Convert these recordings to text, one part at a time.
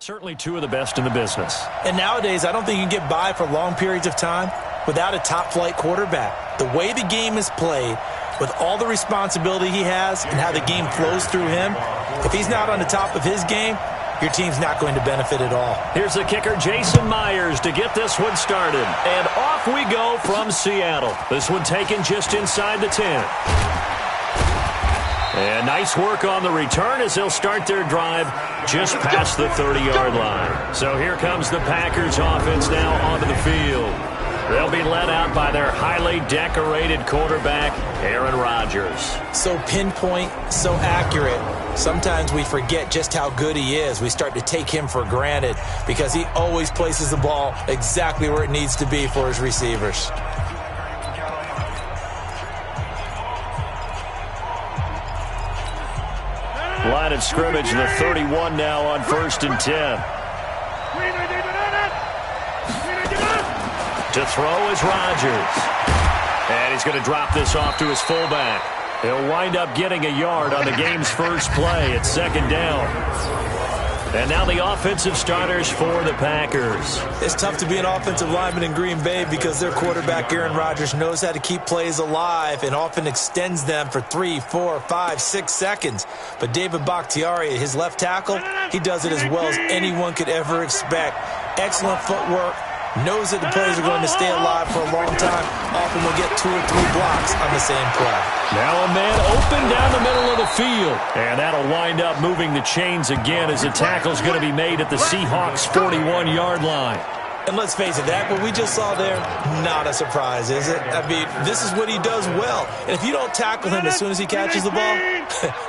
Certainly two of the best in the business. And nowadays, I don't think you can get by for long periods of time without a top-flight quarterback. The way the game is played, with all the responsibility he has and how the game flows through him, if he's not on the top of his game, your team's not going to benefit at all. Here's the kicker, Jason Myers, to get this one started. And off we go from Seattle. This one taken just inside the 10. And nice work on the return as they'll start their drive just past the 30-yard line. So here comes the Packers offense now onto the field. They'll be led out by their highly decorated quarterback, Aaron Rodgers. So pinpoint, so accurate. Sometimes we forget just how good he is. We start to take him for granted because he always places the ball exactly where it needs to be for his receivers. Line of scrimmage, the 31 now on 1st and 10. To throw is Rodgers. And he's going to drop this off to his fullback. He'll wind up getting a yard on the game's first play at 2nd down. And now the offensive starters for the Packers. It's tough to be an offensive lineman in Green Bay because their quarterback, Aaron Rodgers, knows how to keep plays alive and often extends them for 3, 4, 5, 6 seconds. But David Bakhtiari, his left tackle, he does it as well as anyone could ever expect. Excellent footwork. Knows that the plays are going to stay alive for a long time. Often will get 2 or 3 blocks on the same play. Now a man open down the middle of the field. And that'll wind up moving the chains again as the tackle's going to be made at the Seahawks' 41-yard line. And let's face it, that what we just saw there, not a surprise, is it? I mean, this is what he does well. And if you don't tackle him as soon as he catches the ball,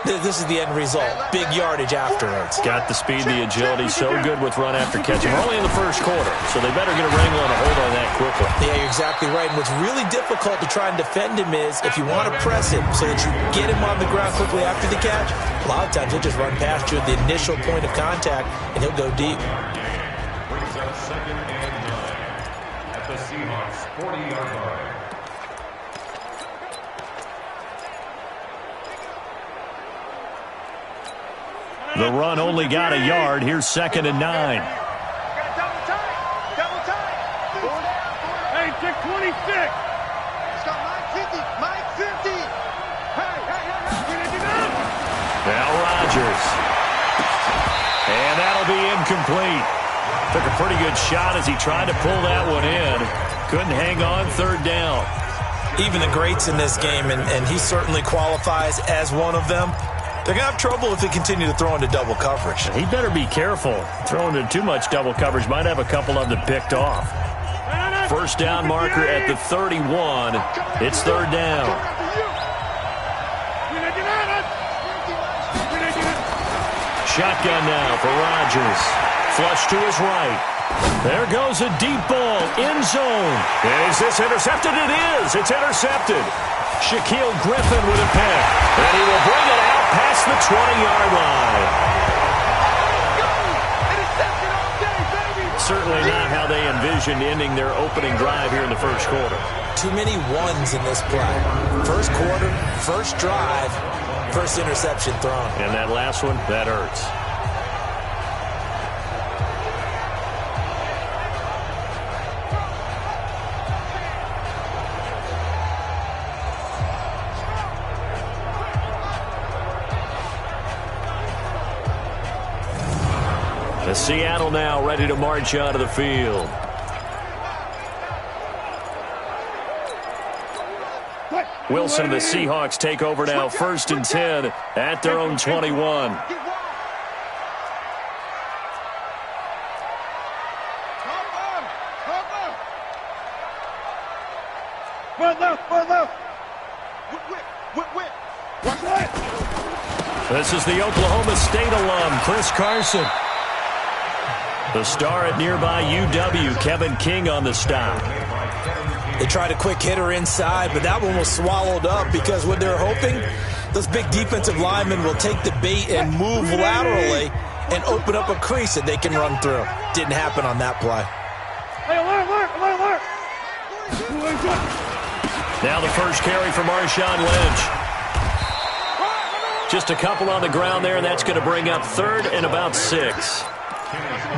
this is the end result. Big yardage afterwards. Got the speed, the agility, so good with run after catch. We're only in the first quarter, so they better get a wrangle and a hold on that quickly. Yeah, you're exactly right. And what's really difficult to try and defend him is if you want to press him so that you get him on the ground quickly after the catch, a lot of times he'll just run past you at the initial point of contact, and he'll go deep. Brings up 2nd and 9 at the Seahawks 40-yard line. The run only got a yard. Here's 2nd and 9. Double time. Hey, check 26. It's got Mike 50. Now Rodgers. And that'll be incomplete. Took a pretty good shot as he tried to pull that one in. Couldn't hang on, 3rd down. Even the greats in this game, and he certainly qualifies as one of them, they're going to have trouble if they continue to throw into double coverage. He better be careful. Throwing into too much double coverage might have a couple of them picked off. 1st down marker at the 31. It's 3rd down. Shotgun now for Rodgers. Flush to his right. There goes a deep ball. End zone. Is this intercepted? It is. It's intercepted. Shaquille Griffin with a pick. And he will bring it out past the 20-yard line. Certainly not how they envisioned ending their opening drive here in the first quarter. Too many ones in this play. First quarter, first drive, first interception thrown. And that last one, that hurts. Seattle now ready to march out of the field. Wilson and the Seahawks take over now, 1st and 10 at their own 21. This is the Oklahoma State alum, Chris Carson. The star at nearby UW, Kevin King on the stop. They tried a quick hitter inside, but that one was swallowed up because what they're hoping, those big defensive linemen will take the bait and move laterally and open up a crease that they can run through. Didn't happen on that play. Now the first carry for Marshawn Lynch. Just a couple on the ground there, and that's going to bring up 3rd and about 6.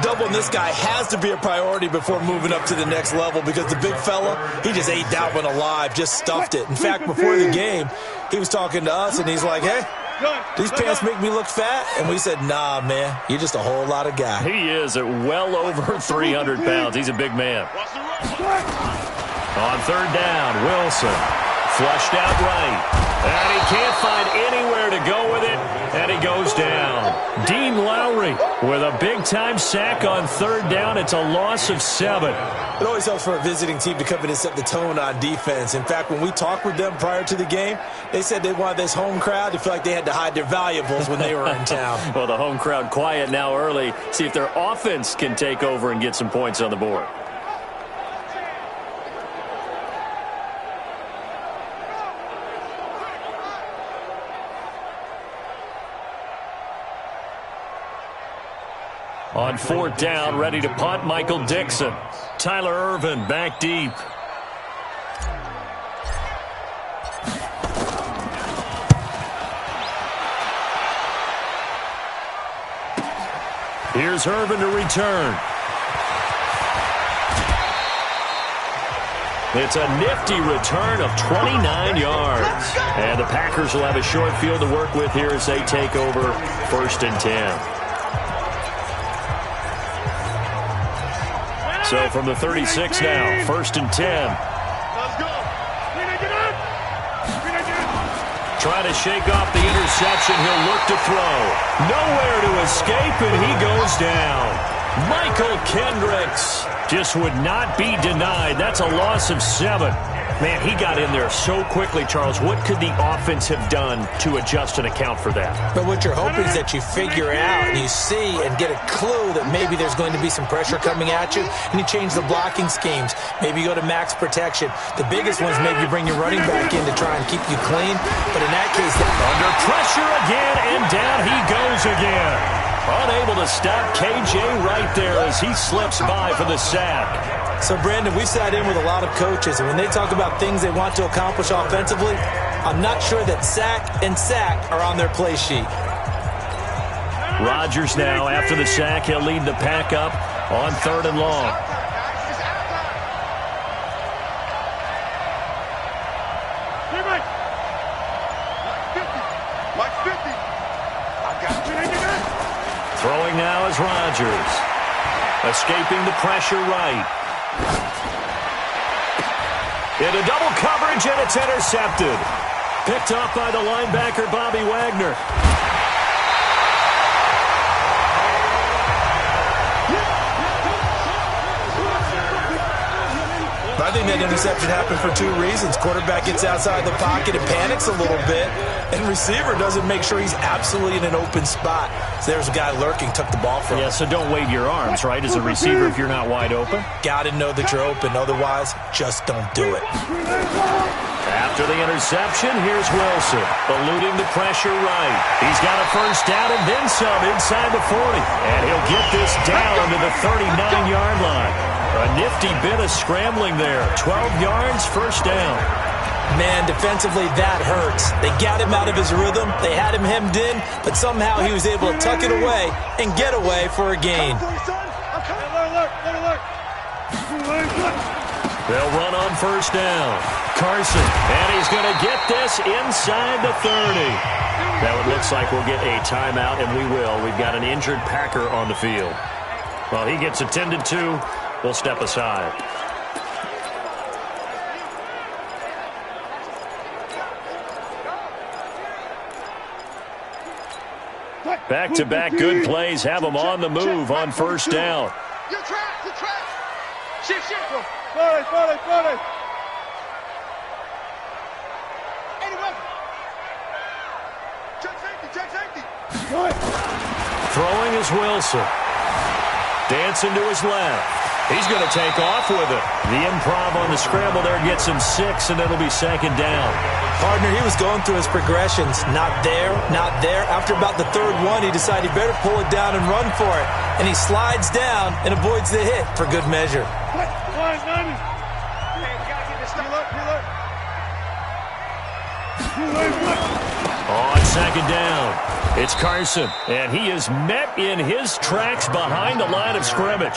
Doubling this guy has to be a priority before moving up to the next level because the big fella, he just ate that one alive, just stuffed it. In fact, before the game, he was talking to us, and he's like, hey, these pants make me look fat? And we said, nah, man, you're just a whole lot of guy. He is at well over 300 pounds. He's a big man. On third down, Wilson flushed out right. And he can't find anywhere to go with it, and he goes down. Dean Lowry with a big-time sack on third down. It's a loss of 7. It always helps for a visiting team to come in and set the tone on defense. In fact, when we talked with them prior to the game, they said they wanted this home crowd to feel like they had to hide their valuables when they were in town. Well, the home crowd quiet now early. See if their offense can take over and get some points on the board. On fourth down, ready to punt, Michael Dixon. Tyler Irvin back deep. Here's Irvin to return. It's a nifty return of 29 yards. And the Packers will have a short field to work with here as they take over 1st and 10. So from the 36 now, 1st and 10. Trying to shake off the interception. He'll look to throw. Nowhere to escape, and he goes down. Michael Kendricks just would not be denied. That's a loss of 7. Man, he got in there so quickly, Charles. What could the offense have done to adjust and account for that? But what you're hoping is that you figure out and you see and get a clue that maybe there's going to be some pressure coming at you, and you change the blocking schemes. Maybe you go to max protection. The biggest ones, maybe you bring your running back in to try and keep you clean. But in that case, under pressure again, and down he goes again. Unable to stop KJ right there as he slips by for the sack. So, Brandon, we sat in with a lot of coaches, and when they talk about things they want to accomplish offensively, I'm not sure that sack and sack are on their play sheet. Rodgers now, after the sack, he'll lead the pack up on 3rd and long. Throwing now is Rodgers. Escaping the pressure right. Into double coverage, and it's intercepted. Picked off by the linebacker, Bobby Wagner. I think that interception happened for 2 reasons. Quarterback gets outside the pocket and panics a little bit, and receiver doesn't make sure he's absolutely in an open spot. So there's a guy lurking, took the ball from him. Yeah, so don't wave your arms, right, as a receiver if you're not wide open. Got to know that you're open. Otherwise, just don't do it. After the interception, here's Wilson, eluding the pressure right. He's got a first down and then some inside the 40. And he'll get this down to the 39-yard line. A nifty bit of scrambling there. 12 yards, first down. Man, defensively, that hurts. They got him out of his rhythm. They had him hemmed in, but somehow he was able to tuck it away and get away for a gain. They'll run on first down. Carson, and he's going to get this inside the 30. Now it looks like we'll get a timeout, and we will. We've got an injured Packer on the field. Well, he gets attended to. We'll step aside. Back-to-back good plays have them on the move on first down. You trap. Shift. Body. Check safety. Throwing is Wilson. Dancing to his left. He's going to take off with it. The improv on the scramble there gets him 6, and it'll be 2nd down. Partner, he was going through his progressions. Not there. After about the 3rd one, he decided he better pull it down and run for it. And he slides down and avoids the hit for good measure. On second down, it's Carson, and he is met in his tracks behind the line of scrimmage.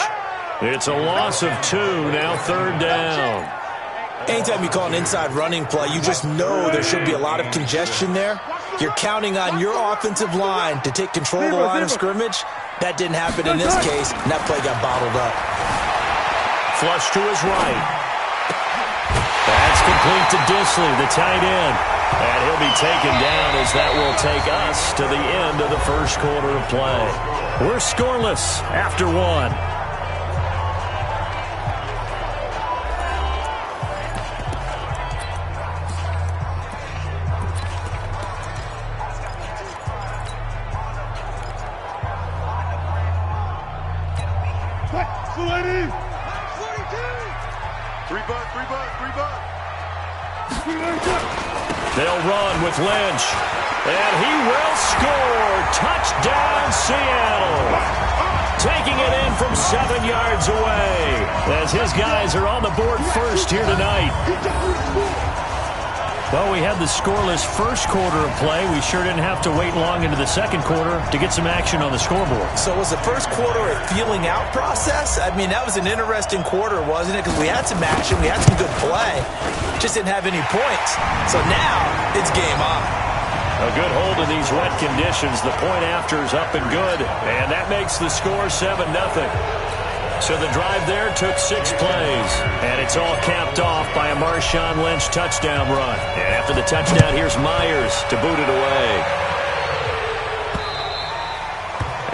It's a loss of 2, now third down. Anytime you call an inside running play, you just know there should be a lot of congestion there. You're counting on your offensive line to take control of the line of scrimmage. That didn't happen in this case, and that play got bottled up. Flush to his right. That's complete to Disley, the tight end. And he'll be taken down as that will take us to the end of the first quarter of play. We're scoreless after 1. They'll run with Lynch, and he will score. Touchdown, Seattle. Taking it in from 7 yards away as his guys are on the board first here tonight. Well, we had the scoreless first quarter of play. We sure didn't have to wait long into the second quarter to get some action on the scoreboard. So was the first quarter a feeling out process? I mean, that was an interesting quarter, wasn't it? Because we had some action, we had some good play. Just didn't have any points. So now it's game on. A good hold in these wet conditions. The point after is up and good. And that makes the score 7-0. So the drive there took 6 plays. And it's all capped off by a Marshawn Lynch touchdown run. And after the touchdown, here's Myers to boot it away.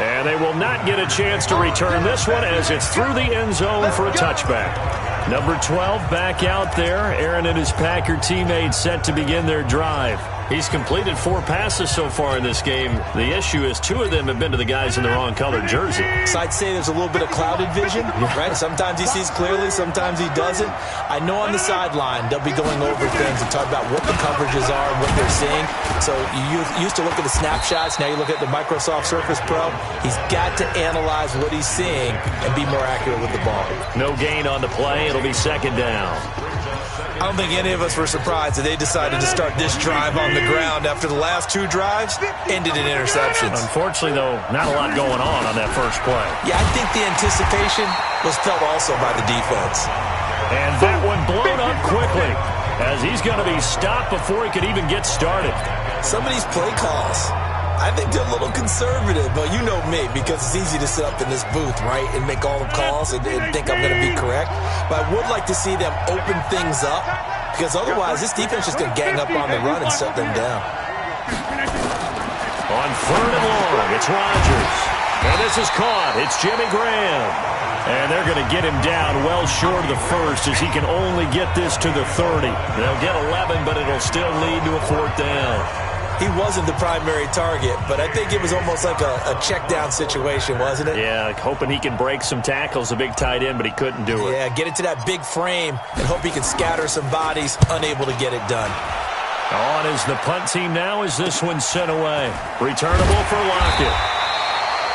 And they will not get a chance to return this one as it's through the end zone for a touchback. Number 12 back out there. Aaron and his Packer teammates set to begin their drive. He's completed 4 passes so far in this game. The issue is 2 of them have been to the guys in the wrong colored jersey. So I'd say there's a little bit of clouded vision, right? Sometimes he sees clearly, sometimes he doesn't. I know on the sideline they'll be going over things and talk about what the coverages are and what they're seeing. So you used to look at the snapshots. Now you look at the Microsoft Surface Pro. He's got to analyze what he's seeing and be more accurate with the ball. No gain on the play. It'll be second down. I don't think any of us were surprised that they decided to start this drive on the ground after the last 2 drives ended in interceptions. Unfortunately, though, not a lot going on that first play. Yeah, I think the anticipation was felt also by the defense. And that one blown up quickly as he's going to be stopped before he could even get started. Some of these play calls, I think they're a little conservative, but you know me, because it's easy to sit up in this booth, right, and make all the calls and think I'm going to be correct. But I would like to see them open things up, because otherwise this defense is going to gang up on the run and shut them down. On 3rd and long, it's Rodgers. And this is caught. It's Jimmy Graham. And they're going to get him down well short of the first as he can only get this to the 30. They'll get 11, but it'll still lead to a 4th down. He wasn't the primary target, but I think it was almost like a check down situation, wasn't it? Yeah, hoping he can break some tackles, a big tight end, but he couldn't do it. Yeah, get it to that big frame and hope he can scatter some bodies, unable to get it done. On is the punt team now as this one's sent away. Returnable for Lockett.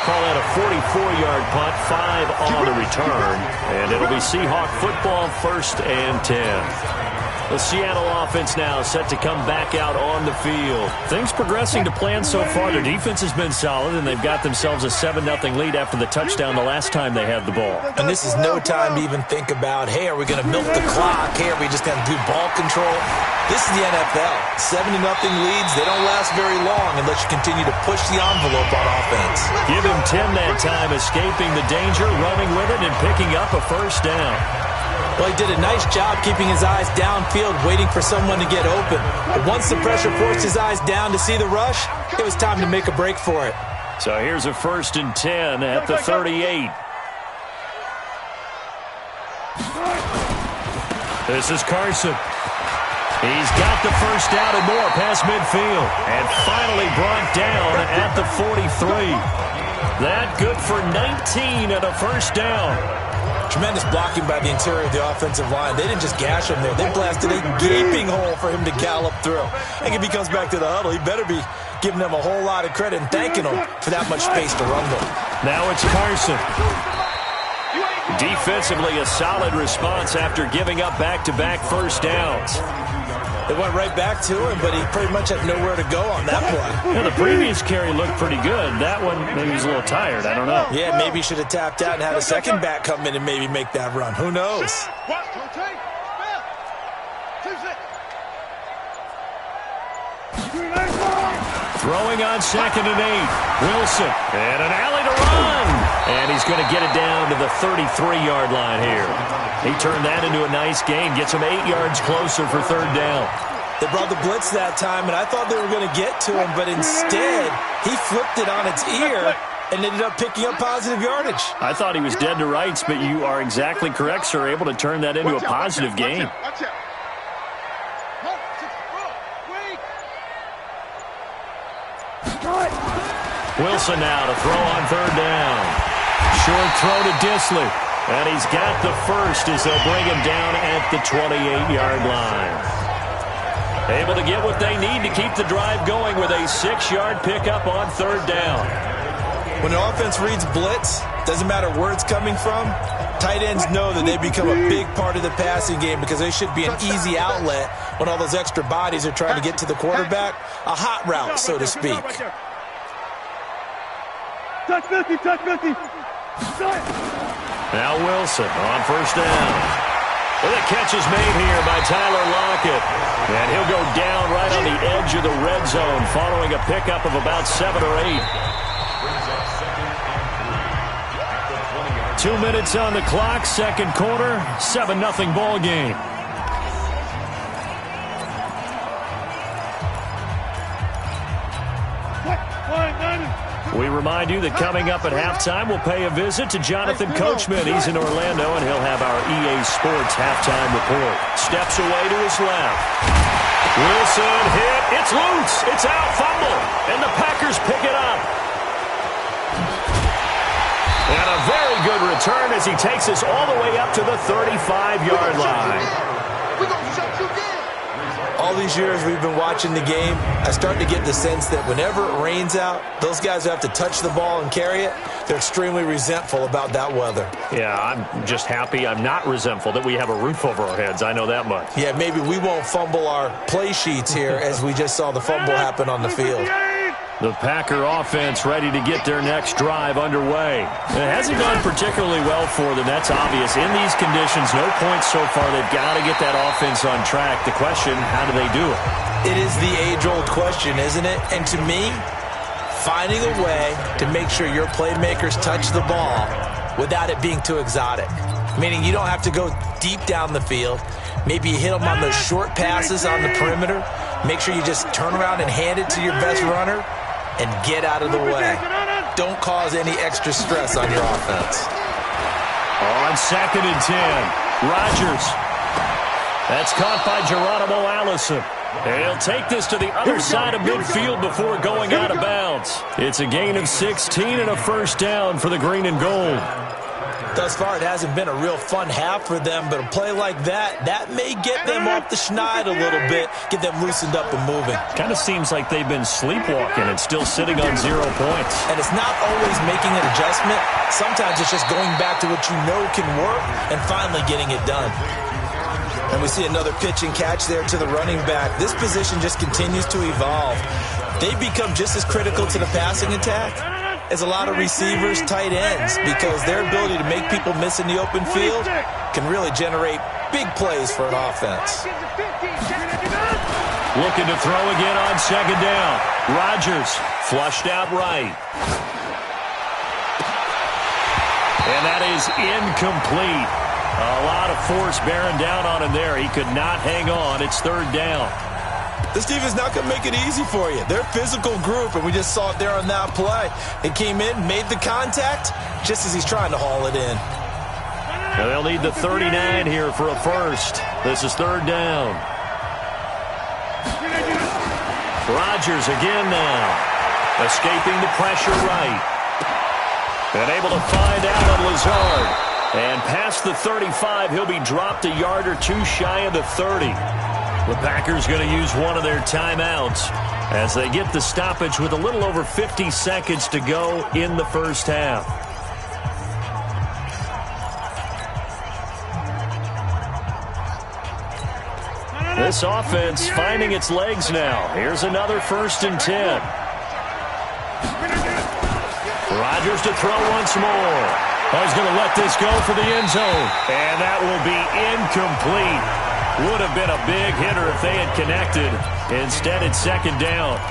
Call that a 44-yard punt, 5 on the return. And it'll be Seahawk football, 1st and 10. The Seattle offense now set to come back out on the field. Things progressing to plan so far. Their defense has been solid, and they've got themselves a 7-0 lead after the touchdown the last time they had the ball. And this is no time to even think about, hey, are we going to milk the clock? Hey, are we just going to do ball control? This is the NFL. 7-0 leads, they don't last very long unless you continue to push the envelope on offense. Give him 10 that time, escaping the danger, running with it, and picking up a 1st down. Well, he did a nice job keeping his eyes downfield, waiting for someone to get open. But once the pressure forced his eyes down to see the rush, it was time to make a break for it. So here's a 1st and 10 at the 38. This is Carson. He's got the 1st down and more past midfield. And finally brought down at the 43. That good for 19 and a 1st down. Tremendous blocking by the interior of the offensive line. They didn't just gash him there. They blasted a gaping hole for him to gallop through. I think if he comes back to the huddle, he better be giving them a whole lot of credit and thanking them for that much space to run them. Now it's Carson. Defensively, a solid response after giving up back-to-back 1st downs. It went right back to him, but he pretty much had nowhere to go on that play. Yeah, the previous carry looked pretty good. That one, maybe he's a little tired. I don't know. Yeah, maybe he should have tapped out and had a second back come in and maybe make that run. Who knows? Throwing on 2nd and 8. Wilson. And an alley to run. And he's going to get it down to the 33-yard line here. He turned that into a nice gain. Gets him 8 yards closer for 3rd down. They brought the blitz that time, and I thought they were going to get to him, but instead, he flipped it on its ear and ended up picking up positive yardage. I thought he was dead to rights, but you are exactly correct, sir. Able to turn that into a positive gain. Wilson now to throw on 3rd down. Short throw to Disley. And he's got the first as they'll bring him down at the 28-yard line. Able to get what they need to keep the drive going with a 6-yard pickup on 3rd down. When the offense reads blitz, doesn't matter where it's coming from, tight ends know that they become a big part of the passing game because they should be an easy outlet when all those extra bodies are trying to get to the quarterback. A hot route, so to speak. Touch 50, touch 50. Now Wilson on 1st down. Well, the catch is made here by Tyler Lockett. And he'll go down right on the edge of the red zone following a pickup of about 7 or 8. 2 minutes on the clock, 2nd quarter, 7-0 ball game. We remind you that coming up at halftime, we'll pay a visit to Jonathan Coachman. He's in Orlando, and he'll have our EA Sports halftime report. Steps away to his left. Wilson hit. It's loose. It's out. Fumble. And the Packers pick it up. And a very good return as he takes us all the way up to the 35-yard line. We're going to shut you down. All these years we've been watching the game, I start to get the sense that whenever it rains out, those guys who have to touch the ball and carry it, they're extremely resentful about that weather. Yeah, I'm just happy I'm not resentful that we have a roof over our heads. I know that much. Yeah, maybe we won't fumble our play sheets here as we just saw the fumble happen on the field. The Packer offense ready to get their next drive underway. It hasn't gone particularly well for them. That's obvious. In these conditions, no points so far. They've got to get that offense on track. The question, how do they do it? It is the age-old question, isn't it? And to me, finding a way to make sure your playmakers touch the ball without it being too exotic. Meaning you don't have to go deep down the field. Maybe you hit them on those short passes on the perimeter. Make sure you just turn around and hand it to your best runner and get out of the way. Don't cause any extra stress on your offense. On 2nd and 10, Rodgers. That's caught by Geronimo Allison. He'll take this to the other side of midfield before going out of bounds. It's a gain of 16 and a 1st down for the green and gold. Thus far, it hasn't been a real fun half for them, but a play like that may get them off the schneid a little bit, get them loosened up and moving. Kind of seems like they've been sleepwalking and still sitting on 0 points. And it's not always making an adjustment. Sometimes it's just going back to what you know can work and finally getting it done. And we see another pitch and catch there to the running back. This position just continues to evolve. They become just as critical to the passing attack as a lot of receivers, tight ends, because their ability to make people miss in the open field can really generate big plays for an offense. Looking to throw again on 2nd down. Rodgers flushed out right. And that is incomplete. A lot of force bearing down on him there. He could not hang on. It's 3rd down. This defense is not going to make it easy for you. They're a physical group, and we just saw it there on that play. It came in, made the contact, just as he's trying to haul it in. Now they'll need the 39 here for a first. This is 3rd down. Rodgers again now. Escaping the pressure right. And able to find Allen Lazard. And past the 35, he'll be dropped a yard or two shy of the 30. The Packers going to use one of their timeouts as they get the stoppage with a little over 50 seconds to go in the first half. This offense finding its legs now. Here's another 1st and 10. Rodgers to throw once more. Oh, he's going to let this go for the end zone. And that will be incomplete. Would have been a big hitter if they had connected. Instead, it's 2nd down.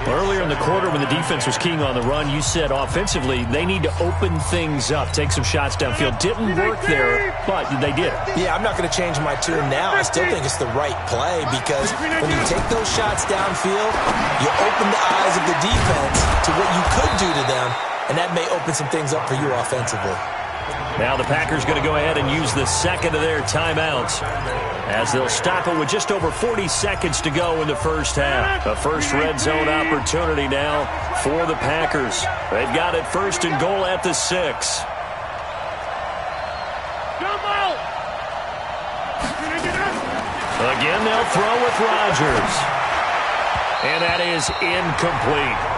Earlier in the quarter when the defense was keying on the run, you said offensively they need to open things up, take some shots downfield. Didn't work there, but they did. Yeah, I'm not going to change my tune now. I still think it's the right play because when you take those shots downfield, you open the eyes of the defense to what you could do to them, and that may open some things up for you offensively. Now the Packers going to go ahead and use the 2nd of their timeouts as they'll stop it with just over 40 seconds to go in the 1st half. The first red zone opportunity now for the Packers. They've got it 1st and goal at the 6. Again, they'll throw with Rodgers. And that is incomplete.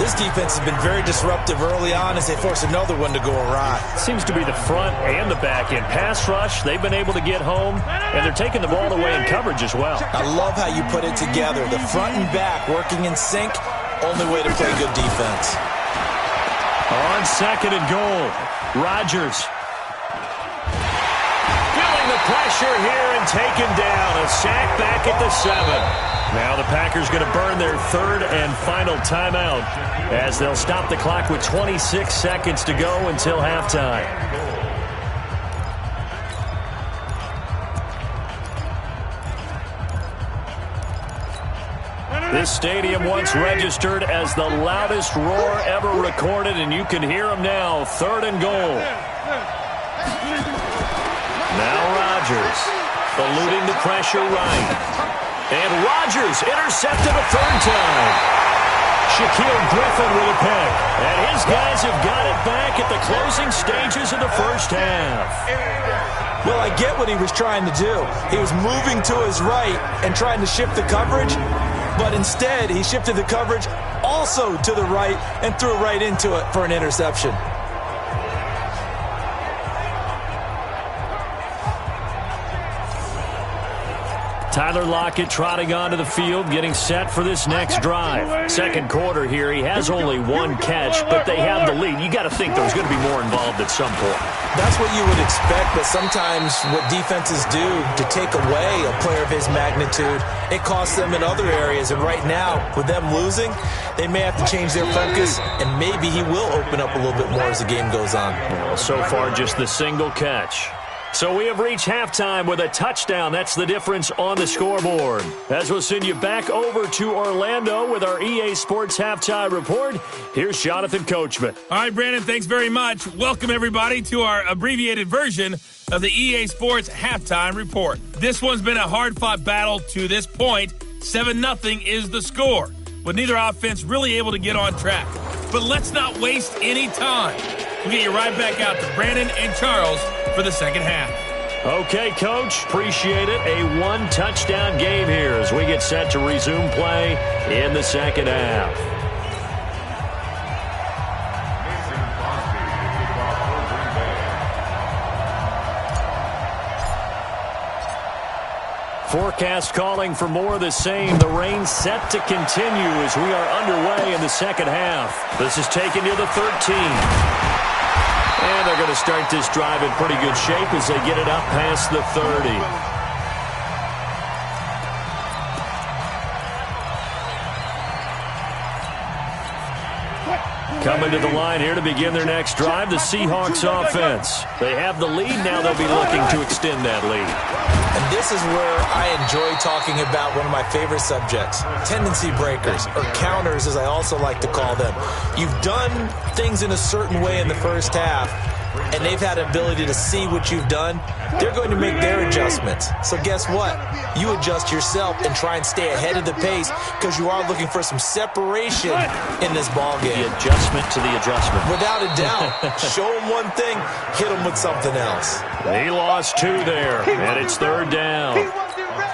This defense has been very disruptive early on as they force another one to go awry. Seems to be the front and the back end. Pass rush, they've been able to get home, and they're taking the ball away in coverage as well. I love how you put it together. The front and back working in sync, only way to play good defense. On 2nd and goal, Rodgers. Feeling the pressure here and taken down. A sack back at the 7. Now the Packers going to burn their 3rd and final timeout as they'll stop the clock with 26 seconds to go until halftime. This stadium once registered as the loudest roar ever recorded, and you can hear them now. 3rd and goal. Now Rodgers eluding the pressure right. And Rodgers intercepted a 3rd time. Shaquille Griffin with a pick. And his guys have got it back at the closing stages of the 1st half. Well, I get what he was trying to do. He was moving to his right and trying to shift the coverage, but instead he shifted the coverage also to the right and threw right into it for an interception. Tyler Lockett trotting onto the field, getting set for this next drive. 2nd quarter here, he has only 1 catch, but they have the lead. You got to think there's going to be more involved at some point. That's what you would expect, but sometimes what defenses do to take away a player of his magnitude, it costs them in other areas. And right now, with them losing, they may have to change their focus, and maybe he will open up a little bit more as the game goes on. Well, so far, just the single catch. So we have reached halftime with a touchdown. That's the difference on the scoreboard. As we'll send you back over to Orlando with our EA Sports Halftime Report, here's Jonathan Coachman. All right, Brandon, thanks very much. Welcome, everybody, to our abbreviated version of the EA Sports Halftime Report. This one's been a hard-fought battle to this point. 7-0 is the score, with neither offense really able to get on track. But let's not waste any time. We'll get you right back out to Brandon and Charles for the 2nd half. Okay, Coach. Appreciate it. A 1-touchdown game here as we get set to resume play in the 2nd half. Forecast calling for more of the same. The rain set to continue as we are underway in the 2nd half. This is taken to the 13. And they're going to start this drive in pretty good shape as they get it up past the 30. Coming to the line here to begin their next drive, the Seahawks offense. They have the lead. Now they'll be looking to extend that lead. And this is where I enjoy talking about one of my favorite subjects, tendency breakers, or counters as I also like to call them. You've done things in a certain way in the 1st half, and they've had an ability to see what you've done. They're going to make their adjustments. So guess what? You adjust yourself and try and stay ahead of the pace because you are looking for some separation in this ball game. The adjustment to the adjustment. Without a doubt. Show them one thing, hit them with something else. They lost 2 there, and it's 3rd down.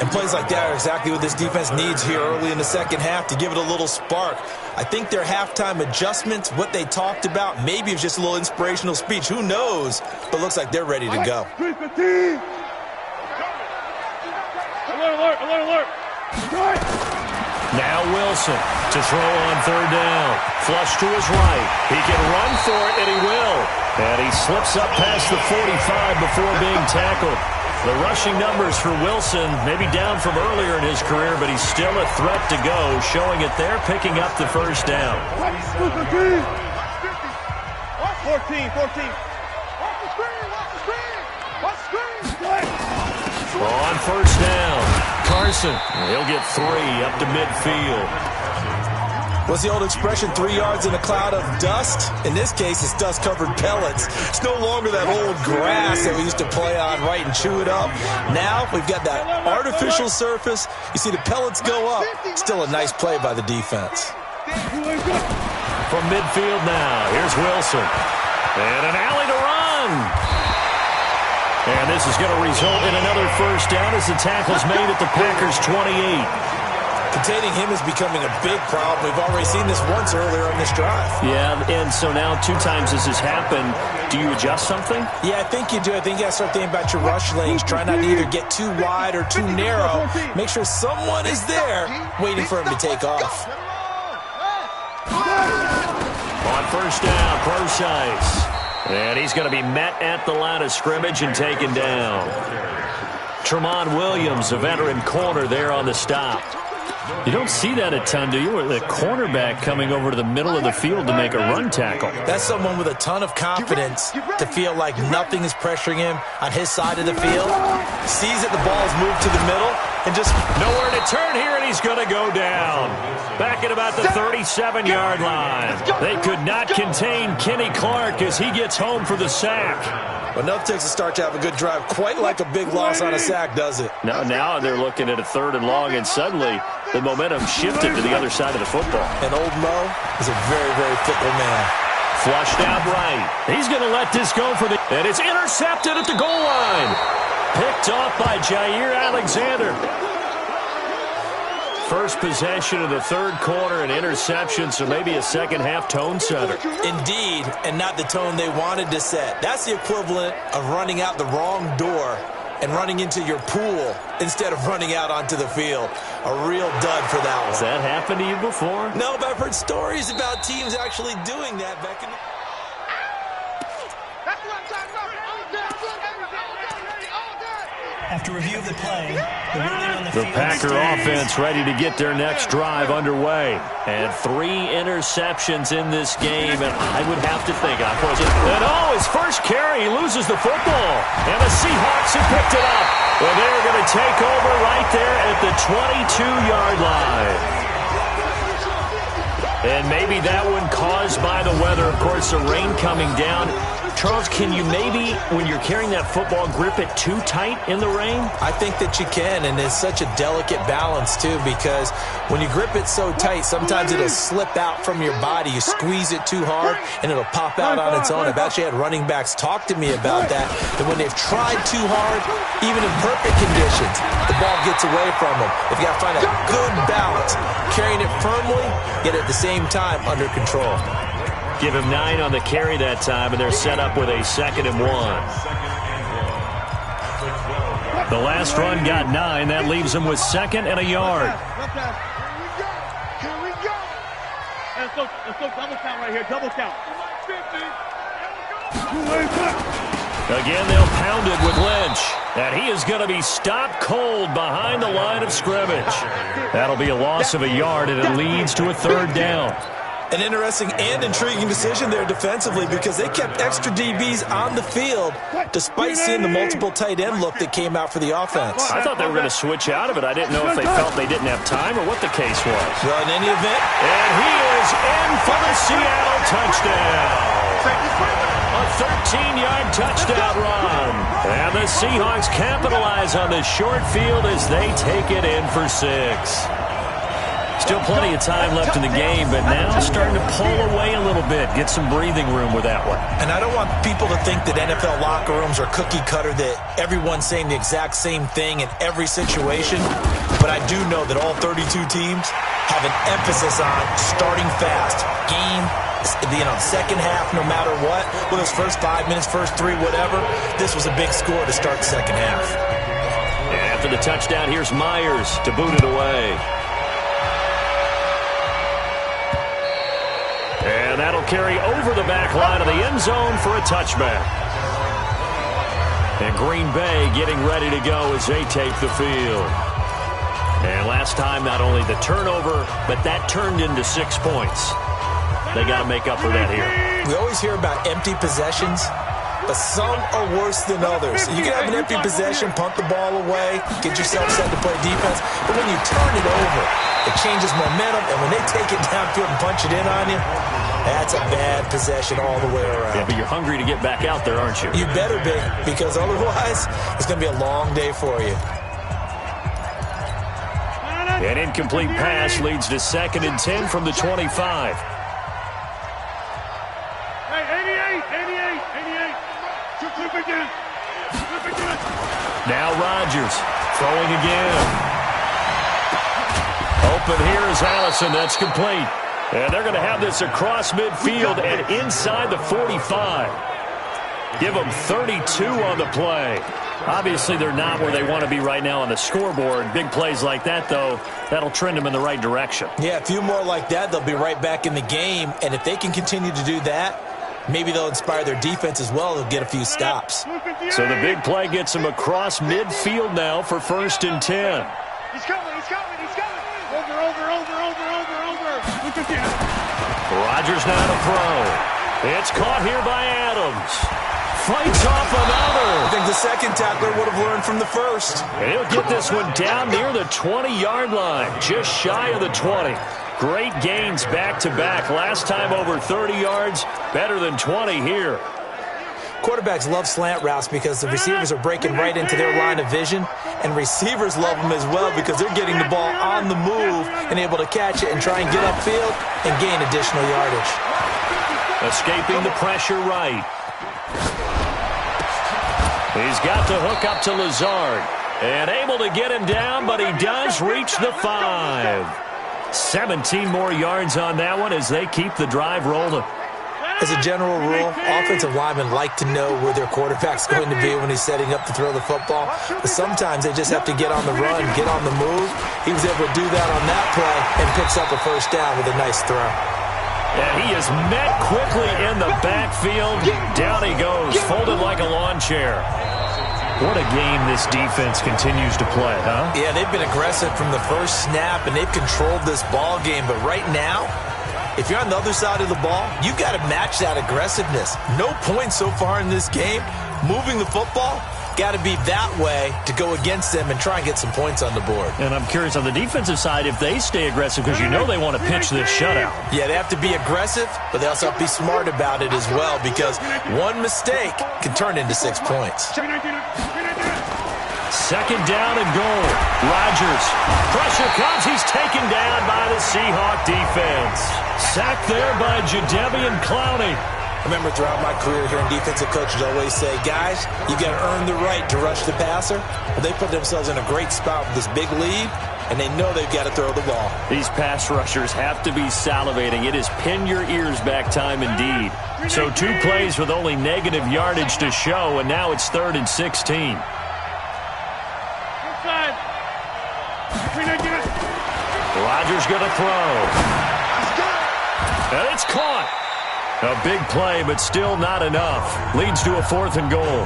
And plays like that are exactly what this defense needs here early in the 2nd half to give it a little spark. I think their halftime adjustments, what they talked about, maybe it's just a little inspirational speech. Who knows? But looks like they're ready to go. Alert. Now Wilson to throw on third down. Flush to his right. He can run for it, and he will. And he slips up past the 45 before being tackled. The rushing numbers for Wilson may be down from earlier in his career, but he's still a threat to go, showing it there, picking up the first down. 14. On first down, Carson, he'll get 3 up to midfield. What's the old expression, 3 yards in a cloud of dust? In this case, it's dust-covered pellets. It's no longer that old grass that we used to play on, right, and chew it up. Now we've got that artificial surface. You see the pellets go up. Still a nice play by the defense. From midfield now, here's Wilson. And an alley to run. And this is going to result in another first down as the tackle's made at the Packers' 28. Containing him is becoming a big problem. We've already seen this once earlier on this drive. Yeah, and so now 2 times this has happened. Do you adjust something? Yeah, I think you do. I think you got to start thinking about your rush lanes. Try not to either get too wide or too narrow. Make sure someone is there waiting for him to take off. On first down, Procise. And he's going to be met at the line of scrimmage and taken down. Tremont Williams, a veteran corner there on the stop. You don't see that a ton, do you? The cornerback coming over to the middle of the field to make a run tackle. That's someone with a ton of confidence to feel like nothing is pressuring him on his side of the field. Sees that the ball's moved to the middle and just nowhere to turn here, and he's going to go down. Back at about the 37-yard line. They could not contain Kenny Clark as he gets home for the sack. Well, enough takes a start to have a good drive. Quite like a big loss on a sack, does it? Now they're looking at a 3rd and long, and suddenly the momentum shifted to the other side of the football. And old Mo is a very, very fickle man. Flushed out right. He's going to let this go for the... And it's intercepted at the goal line. Picked off by Jair Alexander. First possession of the 3rd quarter, an interception, so maybe a second-half tone setter. Indeed, and not the tone they wanted to set. That's the equivalent of running out the wrong door and running into your pool instead of running out onto the field. A real dud for that one. Has that happened to you before? No, but I've heard stories about teams actually doing that back in the... After review of the play, the ruling on the field... The Packer offense ready to get their next drive underway. And 3 interceptions in this game, and I would have to think, his first carry, he loses the football. And the Seahawks have picked it up. Well, they're going to take over right there at the 22-yard line. And maybe that one caused by the weather. Of course, the rain coming down. Charles, can you maybe, when you're carrying that football, grip it too tight in the rain? I think that you can, and it's such a delicate balance, too, because when you grip it so tight, sometimes it'll slip out from your body. You squeeze it too hard, and it'll pop out on its own. I've actually had running backs talk to me about that when they've tried too hard, even in perfect conditions, the ball gets away from them. They've got to find a good balance, carrying it firmly, yet at the same time under control. Give him 9 on the carry that time, and they're set up with a 2nd and 1. The last run got 9. That leaves them with 2nd and a yard. Here we go. Let's go double count right here. Double count. Again, they'll pound it with Lynch. And he is going to be stopped cold behind the line of scrimmage. That'll be a loss of a yard, and it leads to a 3rd down. An interesting and intriguing decision there defensively because they kept extra DBs on the field despite seeing the multiple tight end look that came out for the offense. I thought they were going to switch out of it. I didn't know if they felt they didn't have time or what the case was. Well, in any event. And he is in for the Seattle touchdown. A 13-yard touchdown run. And the Seahawks capitalize on the short field as they take it in for 6. Still plenty of time left in the game, but now starting to pull away a little bit. Get some breathing room with that one. And I don't want people to think that NFL locker rooms are cookie cutter, that everyone's saying the exact same thing in every situation. But I do know that all 32 teams have an emphasis on starting fast. Game, second half, no matter what. Whether it's first 5 minutes, first 3, whatever. This was a big score to start the second half. And after the touchdown, here's Myers to boot it away. And that'll carry over the back line of the end zone for a touchback. And Green Bay getting ready to go as they take the field. And last time, not only the turnover, but that turned into 6 points. They got to make up for that here. We always hear about empty possessions, but some are worse than others. You can have an empty possession, punt the ball away, get yourself set to play defense, but when you turn it over, it changes momentum, and when they take it downfield and punch it in on you, that's a bad possession all the way around. Yeah, but you're hungry to get back out there, aren't you? You better be, because otherwise, it's going to be a long day for you. An incomplete pass leads to 2nd and 10 from the 25. Now Rodgers throwing again. Open here is Allison. That's complete. And they're going to have this across midfield and inside the 45. Give them 32 on the play. Obviously, they're not where they want to be right now on the scoreboard. Big plays like that, though, that'll trend them in the right direction. Yeah, a few more like that, they'll be right back in the game. And if they can continue to do that, maybe they'll inspire their defense as well. They'll get a few stops. So the big play gets them across midfield now for 1st and 10. He's coming, he's coming, he's coming. Over. Look at him. Rodgers now to throw. It's caught here by Adams. Fights off another. I think the second tackler would have learned from the first. And he'll get this one down near the 20-yard line, just shy of the 20. Great gains back-to-back. Last time over 30 yards, better than 20 here. Quarterbacks love slant routes because the receivers are breaking right into their line of vision, and receivers love them as well because they're getting the ball on the move and able to catch it and try and get upfield and gain additional yardage. Escaping the pressure right. He's got to hook up to Lazard. And able to get him down, but he does reach the 5. 17 more yards on that one as they keep the drive rolling. As a general rule, offensive linemen like to know where their quarterback's going to be when he's setting up to throw the football. But sometimes they just have to get on the run, get on the move. He was able to do that on that play and picks up a first down with a nice throw. And he is met quickly in the backfield. Down he goes, folded like a lawn chair. What a game this defense continues to play, huh? Yeah, they've been aggressive from the first snap, and they've controlled this ball game. But right now, if you're on the other side of the ball, you got to match that aggressiveness. No points so far in this game. Moving the football, got to be that way to go against them and try and get some points on the board. And I'm curious on the defensive side if they stay aggressive because you know they want to pitch this shutout. Yeah, they have to be aggressive, but they also have to be smart about it as well because one mistake can turn into 6 points. 2nd down and goal. Rodgers. Pressure comes. He's taken down by the Seahawk defense. Sacked there by Jadeveon Clowney. I remember throughout my career hearing defensive coaches always say, guys, you got to earn the right to rush the passer. Well, they put themselves in a great spot with this big lead, and they know they've got to throw the ball. These pass rushers have to be salivating. It is pin your ears back time indeed. So 2 plays with only negative yardage to show, and now it's 3rd and 16. Rodgers going to throw. And it's caught. A big play, but still not enough. Leads to a 4th and goal.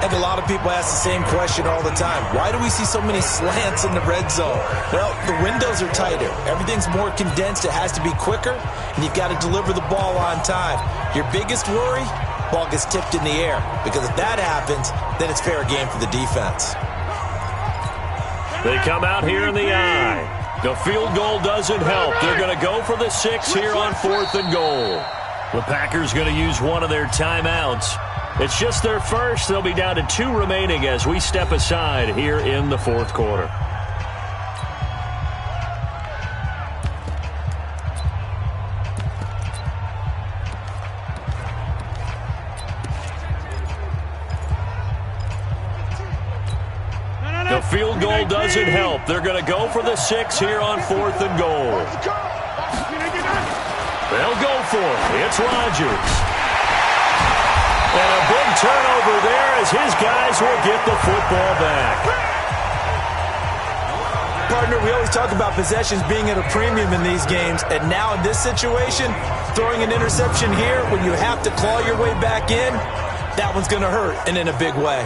And a lot of people ask the same question all the time. Why do we see so many slants in the red zone? Well, the windows are tighter. Everything's more condensed. It has to be quicker, and you've got to deliver the ball on time. Your biggest worry, ball gets tipped in the air. Because if that happens, then it's fair game for the defense. They come out here in the eye. The field goal doesn't help. They're going to go for the 6 here on 4th and goal. The Packers going to use one of their timeouts. It's just their first. They'll be down to 2 remaining as we step aside here in the 4th quarter. The field goal doesn't help. They're going to go for the 6 here on 4th and goal. They'll go for it. It's Rodgers. And a big turnover there as his guys Eagles will get the football back. Partner, we always talk about possessions being at a premium in these games, and now in this situation, throwing an interception here when you have to claw your way back in, that one's going to hurt, and in a big way.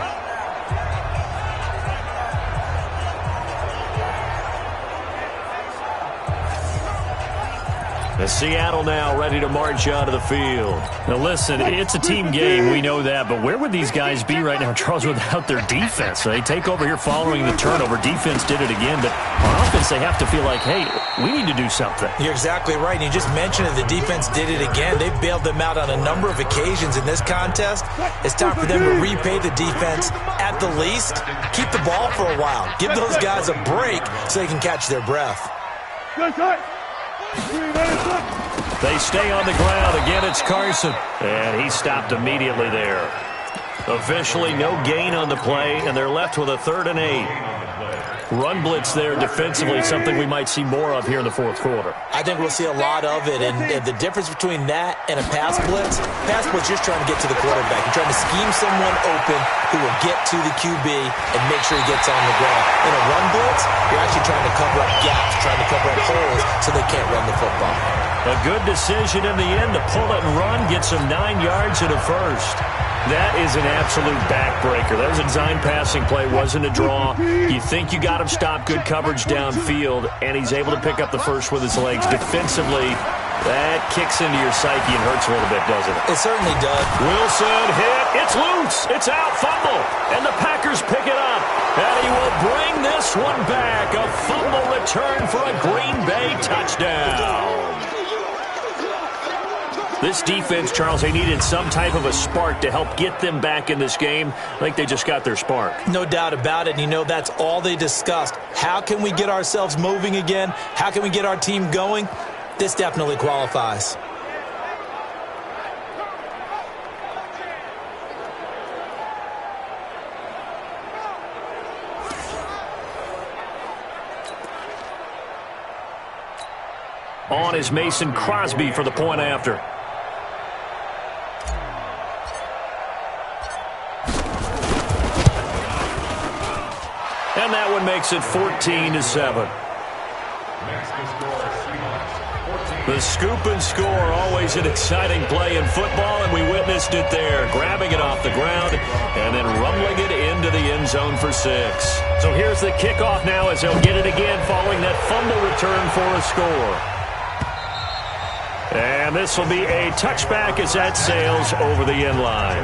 Seattle now ready to march out of the field. Now listen, it's a team game, we know that, but where would these guys be right now, Charles, without their defense? They take over here following the turnover. Defense did it again, but on offense they have to feel like, hey, we need to do something. You're exactly right. You just mentioned it. The defense did it again. They bailed them out on a number of occasions in this contest. It's time for them to repay the defense at the least. Keep the ball for a while. Give those guys a break so they can catch their breath. They stay on the ground. Again, it's Carson. And he stopped immediately there. Officially no gain on the play, and they're left with a 3rd and 8. Run blitz there defensively, something we might see more of here in the fourth quarter. I think we'll see a lot of it, and the difference between that and a pass blitz just trying to get to the quarterback. You're trying to scheme someone open who will get to the QB and make sure he gets on the ground. In a run blitz, you're actually trying to cover up gaps, trying to cover up holes so they can't run the football. A good decision in the end to pull it and run, get some 9 yards and a first. That is an absolute backbreaker. That was a design passing play, wasn't a draw. You think you got him stopped, good coverage downfield, and he's able to pick up the first with his legs. Defensively, that kicks into your psyche and hurts a little bit, doesn't it? It certainly does. Wilson hit. It's loose. It's out. Fumble. And the Packers pick it up. And he will bring this one back. A fumble return for a Green Bay touchdown. This defense, Charles, they needed some type of a spark to help get them back in this game. I think they just got their spark. No doubt about it. And you know, that's all they discussed. How can we get ourselves moving again? How can we get our team going? This definitely qualifies. On is Mason Crosby for the point after. And that one makes it 14-7. The scoop and score, always an exciting play in football, and we witnessed it there, grabbing it off the ground and then rumbling it into the end zone for 6. So here's the kickoff now as they'll get it again following that fumble return for a score. And this will be a touchback as that sails over the end line.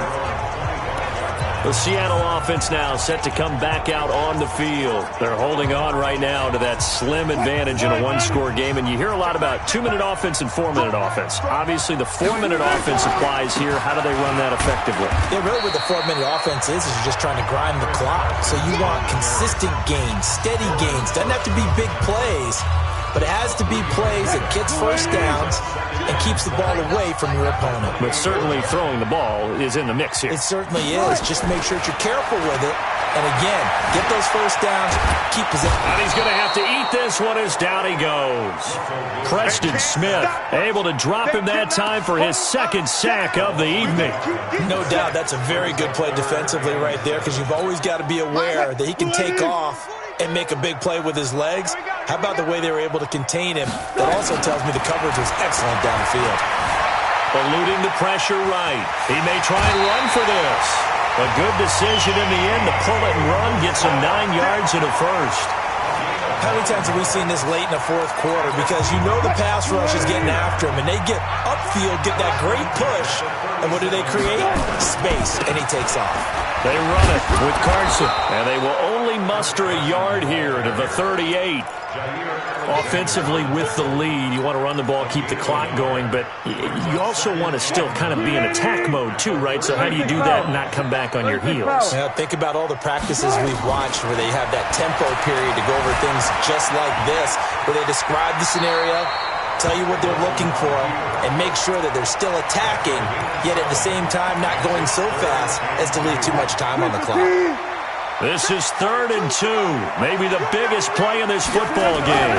The Seattle offense now set to come back out on the field. They're holding on right now to that slim advantage in a one-score game, and you hear a lot about 2-minute offense and 4-minute offense. Obviously, the 4-minute offense applies here. How do they run that effectively? Yeah, really what the 4-minute offense is you're just trying to grind the clock. So you want consistent gains, steady gains. Doesn't have to be big plays, but it has to be plays that gets first downs and keeps the ball away from your opponent. But certainly throwing the ball is in the mix here. It certainly is. Just make sure that you're careful with it. And again, get those first downs, keep possession. And he's going to have to eat this one as down he goes. Preston Smith able to drop him that time for his 2nd sack of the evening. No doubt that's a very good play defensively right there, because you've always got to be aware that he can take off and make a big play with his legs. How about the way they were able to contain him? That also tells me the coverage was excellent downfield. Eluding the pressure right. He may try and run for this. A good decision in the end to pull it and run, get some 9 yards and a first. How many times have we seen this late in the fourth quarter? Because you know the pass rush is getting after him, and they get upfield, get that great push, and what do they create? Space, and he takes off. They run it with Carson, and they will only muster a yard here to the 38. Offensively with the lead, you want to run the ball, keep the clock going, but you also want to still kind of be in attack mode too, right? So how do you do that and not come back on your heels? Yeah, think about all the practices we've watched where they have that tempo period to go over things just like this, where they describe the scenario, tell you what they're looking for, and make sure that they're still attacking, yet at the same time not going so fast as to leave too much time on the clock. This is 3rd and 2, maybe the biggest play in this football game.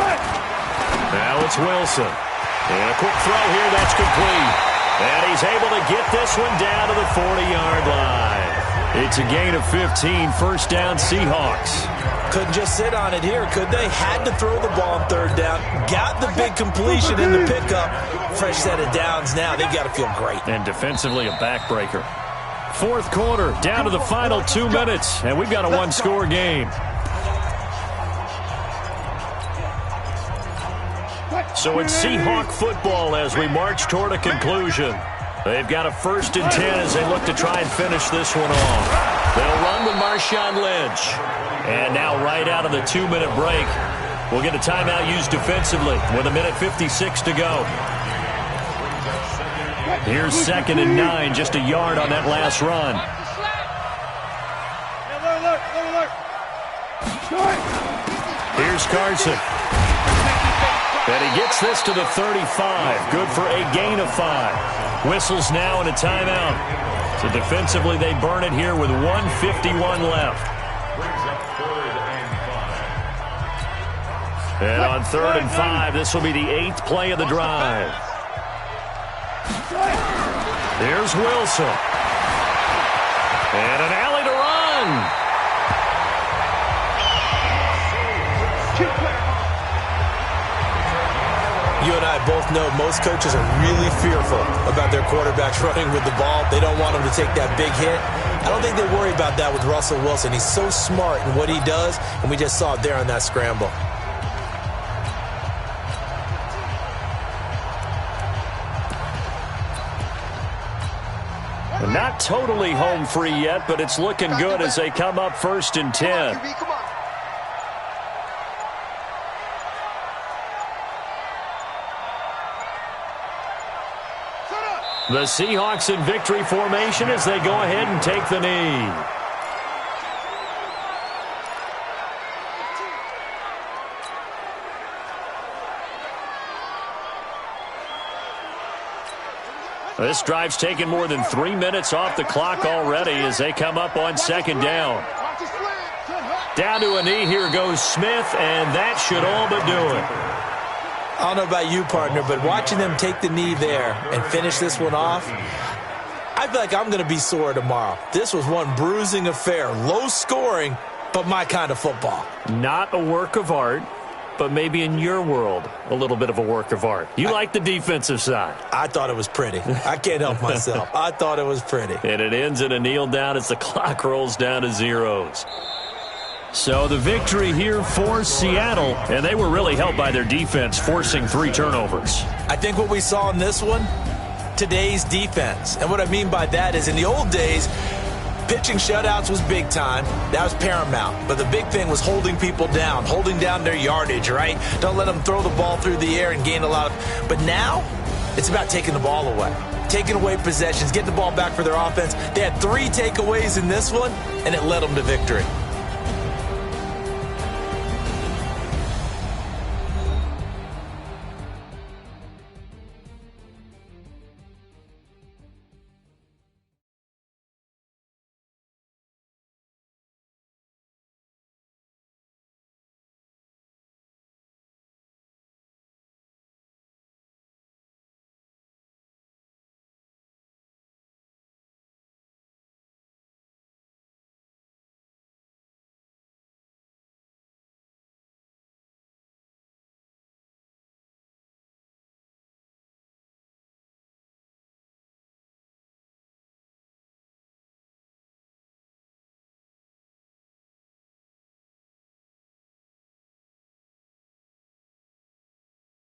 Now it's Wilson. And a quick throw here, that's complete. And he's able to get this one down to the 40-yard line. It's a gain of 15, first down Seahawks. Couldn't just sit on it here, could they? Had to throw the ball on third down. Got the big completion in the pickup. Fresh set of downs now. They've got to feel great. And defensively a backbreaker. Fourth quarter, down to the final 2 minutes, and we've got a one-score game. So it's Seahawk football as we march toward a conclusion. They've got a 1st and 10 as they look to try and finish this one off. They'll run with Marshawn Lynch. And now right out of the 2-minute break, we'll get a timeout used defensively with 1:56 to go. Here's 2nd and 9, just a yard on that last run. Here's Carson. And he gets this to the 35. Good for a gain of 5. Whistles now and a timeout. So defensively, they burn it here with 1:51 left. And on 3rd and 5, this will be the 8th play of the drive. Here's Wilson. And an alley to run. You and I both know most coaches are really fearful about their quarterbacks running with the ball. They don't want them to take that big hit. I don't think they worry about that with Russell Wilson. He's so smart in what he does, and we just saw it there on that scramble. Not totally home free yet, but it's looking good as they come up 1st and 10. The Seahawks in victory formation as they go ahead and take the knee. This drive's taken more than 3 minutes off the clock already as they come up on 2nd down. Down to a knee, here goes Smith, and that should all but do it. I don't know about you, partner, but watching them take the knee there and finish this one off, I feel like I'm going to be sore tomorrow. This was one bruising affair. Low scoring, but my kind of football. Not a work of art, but maybe in your world, a little bit of a work of art. You like the defensive side. I thought it was pretty. I can't help myself. I thought it was pretty. And it ends in a kneel down as the clock rolls down to zeros. So the victory here for Seattle, and they were really helped by their defense, forcing 3 turnovers. I think what we saw in this one, today's defense. And what I mean by that is in the old days, pitching shutouts was big time. That was paramount. But the big thing was holding people down, holding down their yardage, right? Don't let them throw the ball through the air and gain a lot of... But now, it's about taking the ball away. Taking away possessions, getting the ball back for their offense. They had 3 takeaways in this one, and it led them to victory.